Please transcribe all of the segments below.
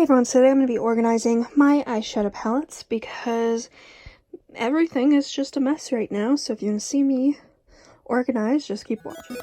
everyone, today I'm going to be organizing my eyeshadow palettes because everything is just a mess right now, so if you want to see me organize, just keep watching.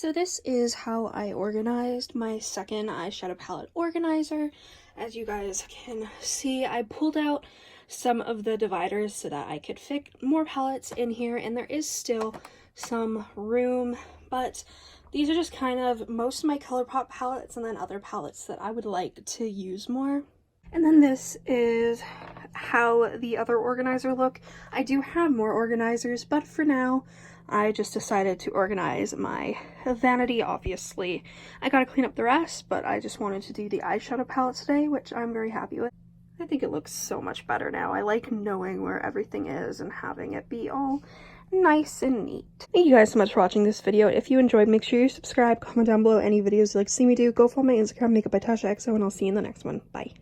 So this is how I organized my second eyeshadow palette organizer. As you guys can see, I pulled out some of the dividers so that I could fit more palettes in here, and there is still some room, but these are just kind of most of my ColourPop palettes and then other palettes that I would like to use more. And then this is how the other organizer look. I do have more organizers, but for now, I just decided to organize my vanity, obviously. I gotta clean up the rest, but I just wanted to do the eyeshadow palette today, which I'm very happy with. I think it looks so much better now. I like knowing where everything is and having it be all nice and neat. Thank you guys so much for watching this video. If you enjoyed, make sure you subscribe, comment down below any videos you'd like to see me do. Go follow my Instagram, Makeup by Tasha XO, and I'll see you in the next one. Bye.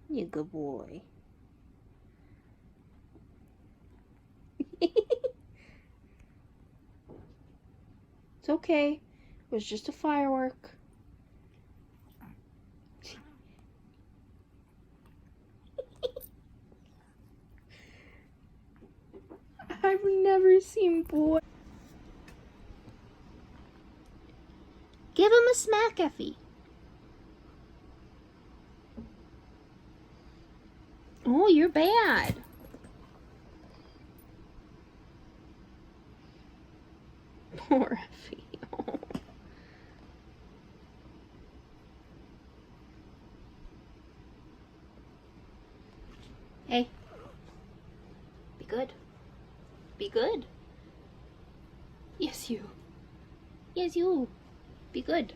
You good boy. It's okay. It was just a firework. I've never seen boy. Give him a smack, Effie. Oh, you're bad. Poor Effie. Oh. Hey. Be good. Be good. Yes, you. Yes, you. Be good.